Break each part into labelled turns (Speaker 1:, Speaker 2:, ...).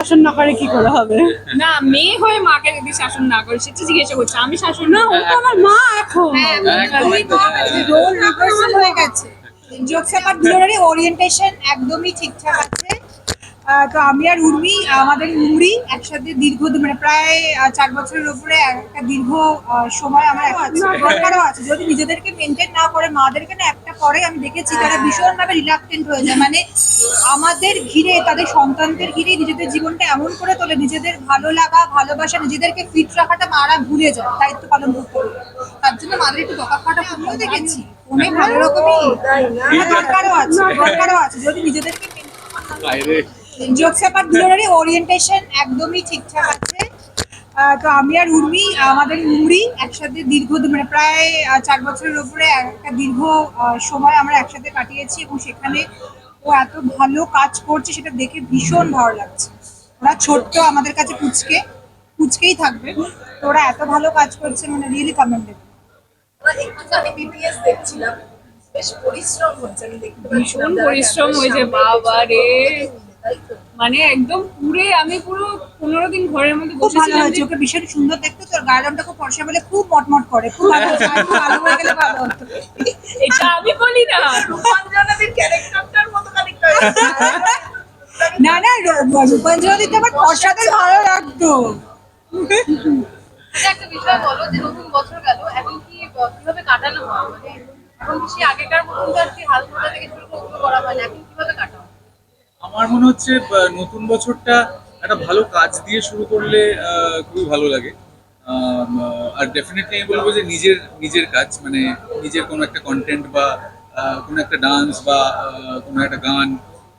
Speaker 1: শাসন না করে কি করে হবে?
Speaker 2: না, মেয়ে হয়ে মাকে যদি শাসন না করে সেটা জিজ্ঞাসা করছে, আমি শাসন
Speaker 1: না, ও তো আমার মা এখন।
Speaker 3: রোল রিভার্সাল হয়ে গেছে। জোকস অ্যাপার্ট দুজনেরই ওরিয়েন্টেশন একদমই ঠিকঠাক আছে। তো আমি আর উর্মি আমাদের মুড়ি একসাথে দীর্ঘ মানে প্রায় 4 বছরের উপরে একটা দীর্ঘ সময় আমার দরকারও আছে। যদি নিজেদেরকে মেনটেন না করে মাদেরকে না একটা পরে আমি দেখেছি তারা ভীষণভাবে রিলাক্টেন্ট হয়ে যায়। মানে আমাদের ঘিরে তাদের সন্তানদের ঘিরে নিজেদের জীবনটা এমন করে তোলে, নিজেদের ভালো লাগা ভালোবাসা নিজেদেরকে ফিট রাখাটা মারা ভুলে যায়, দায়িত্ব পালন করতে হবে। তার জন্য মাদের একটু বকা খাওয়াটা আমিও দেখেছি অনেক ভালো রকমই দরকারও আছে যদি নিজেদেরকে জোকস অ্যাপার্ট দুজনেরই ওরিয়েন্টেশন একদমই ঠিকঠাক আছে। তো আমি আর উর্মি আমাদের মুড়ি একসাথে দীর্ঘ মানে প্রায় 4 বছরের উপরে একটা দীর্ঘ সময় আমরা একসাথে কাটিয়েছি এবং সেখানে ও এত ভালো কাজ করছে সেটা দেখে ভীষণ ভালো লাগছে। ওরা ছোট্ট আমাদের কাছে পুচকেই থাকবে, তো ওরা এত ভালো কাজ করছে, মানে রিয়েলি কমেন্ডেবল।
Speaker 4: একটুখানি বিটিএস দেখছিলাম, বেশ পরিশ্রম হচ্ছে, আমি দেখতে
Speaker 2: ভীষণ পরিশ্রম হয়েছে বাবা রে। মানে একদম আমি পুরো 15 দিন ঘরের মধ্যে
Speaker 3: খুব ভালো
Speaker 2: বসেছিলাম।
Speaker 3: হয়েছে, ওকে ভীষণ সুন্দর দেখতে। তোর গায়ের রংটা খুব ফর্সা বলে খুব মটমট করে, খুব ভালো হয়েছে। আরেকটু ভালো হয়ে গেলে ভালো হতো।
Speaker 2: এটা আমি বলি না,
Speaker 4: রূপাঞ্জনাদের ক্যারেক্টারটার মতো খানিকটা
Speaker 3: না না, রূপাঞ্জনা দিতে আমার ফর্সাদের ভালো লাগতো।
Speaker 5: একটা বিষয় বলো যে নতুন বছর গেল, এখন কি কিভাবে কাটানো হয়? মানে এখন কি সেই আগেকার মতন তো আর কি হাল ধরা থেকে শুরু করে ওগুলো করা হয় না, এখন কিভাবে কাটাও?
Speaker 6: আমার মনে হচ্ছে নতুন বছরটা একটা ভালো কাজ দিয়ে শুরু করলে খুবই ভালো লাগে। আর ডেফিনেটলি আমি বলবো যে নিজের নিজের কাজ, মানে নিজের কোনো একটা কন্টেন্ট বা কোনো একটা ডান্স বা কোনো একটা গান,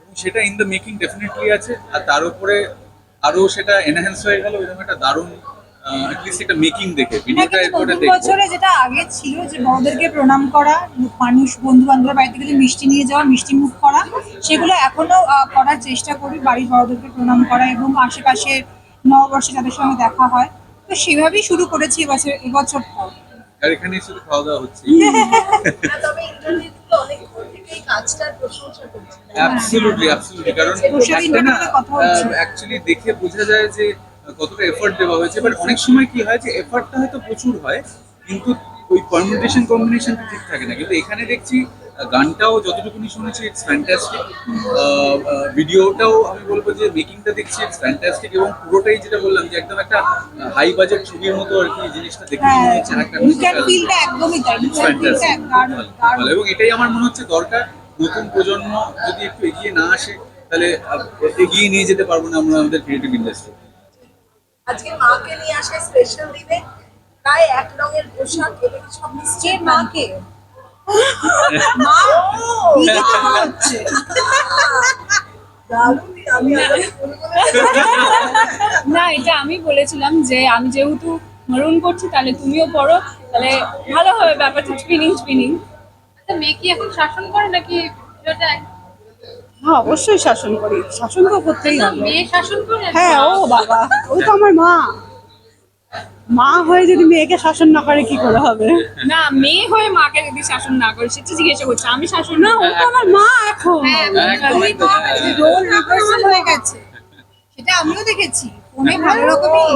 Speaker 6: এবং সেটা ইন দ্য মেকিং ডেফিনেটলি আছে। আর তার উপরে আরো সেটা এনহ্যান্স হয়ে গেল এরকম একটা দারুণ অ্যাটলিস্ট একটা মেকিং দেখে ভিডিওটা এরপরে
Speaker 3: নতুন
Speaker 6: দেখবো।
Speaker 3: বছরে যেটা আগে ছিল যে বড়দেরকে প্রণাম করা, মানুষ বন্ধু বান্ধবের বাড়িতে গেলে মিষ্টি নিয়ে যাওয়া, মিষ্টি মুখ করা, সেগুলো এখনো করার চেষ্টা করি। বাড়ির বড়দেরকে প্রণাম করা এবং আশেপাশে নববর্ষে যাদের সঙ্গে দেখা হয়, তো সেভাবেই শুরু করেছি এবছরটা।
Speaker 6: আর এখানে শুধু খাওয়া দাওয়া হচ্ছে।
Speaker 4: তবে ইন্টারনেটে অনেক দূর থেকে এই কাজটার প্রশংসা করছে।
Speaker 6: অ্যাবসলিউটলি কারণ একটা না অ্যাকচুয়ালি দেখে বোঝা যায় যে কতটা এফর্ট দেওয়া হয়েছে। বাট অনেক সময় কি হয় যে এফর্টটা হয়তো প্রচুর হয় কিন্তু ওই পারমিউটেশন কম্বিনেশনটা ঠিক থাকে না। কিন্তু এখানে দেখছি গানটাও যতটুকুনি শুনেছি ইটস ফ্যান্টাস্টিক, ভিডিওটাও আমি বলবো যে মেকিংটা দেখছি ইটস ফ্যান্টাস্টিক, এবং পুরোটাই যেটা বললাম যে একদম একটা হাই বাজেট ছবির মতো আর কি জিনিসটা দেখে মনে হচ্ছে একটা
Speaker 3: ফিলটা একদমই তাই,
Speaker 6: ভালো। এবং এটাই আমার মনে হচ্ছে দরকার। নতুন প্রজন্ম যদি একটু এগিয়ে না আসে তাহলে এগিয়ে নিয়ে যেতে পারবো না আমরা আমাদের ক্রিয়েটিভ ইন্ডাস্ট্রি।
Speaker 4: আজকে মাকে নিয়ে আসা স্পেশাল দিনে প্রায় এক রঙের পোশাক, এটা কি সব নিশ্চয়ই
Speaker 3: মাকে মা দিদি তো মা হচ্ছে।
Speaker 4: দারুণ। আমি
Speaker 2: না এটা আমি বলেছিলাম যে আমি যেহেতু মরুন করছি তাহলে তুমিও পড়ো, তাহলে ভালো হবে ব্যাপারটা। স্পিনিং
Speaker 5: আচ্ছা, মেয়ে কি এখন শাসন করে নাকি বিষয়টা?
Speaker 1: হ্যাঁ, অবশ্যই শাসন করি, শাসন তো করতেই
Speaker 5: না,
Speaker 1: হবে।
Speaker 5: মেয়ে শাসন করে?
Speaker 1: হ্যাঁ, ও বাবা, ওই তো আমার মা হয়ে যদি মেয়েকে শাসন না করে কি করে হবে?
Speaker 2: না, মেয়ে হয়ে মাকে যদি শাসন না করে সেটা জিজ্ঞাসা করছে, আমি শাসন
Speaker 1: না, ও তো আমার মা এখন।
Speaker 3: রোল রিভার্সাল হয়ে গেছে, সেটা আমিও দেখেছি অনেক ভালো রকমই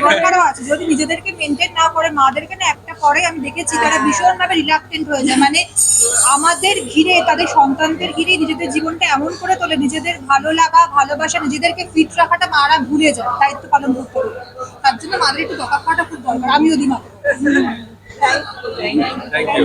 Speaker 3: দরকারও আছে। যদি নিজেদেরকে মেনটেন না করে মাদেরকে না একটা পরে আমি দেখেছি তারা ভীষণভাবে রিলাক্টেন্ট হয়ে যায়। মানে আমাদের ঘিরে তাদের সন্তানদের ঘিরে নিজেদের জীবনটা এমন করে তোলে, নিজেদের ভালো লাগা ভালোবাসা নিজেদেরকে ফিট রাখাটা মারা ভুলে যায়, দায়িত্ব পালন করতে হবে। তার জন্য মাদের একটু বকা খাওয়াটা খুব দরকার, আমিও দিই মা।
Speaker 6: Thank you.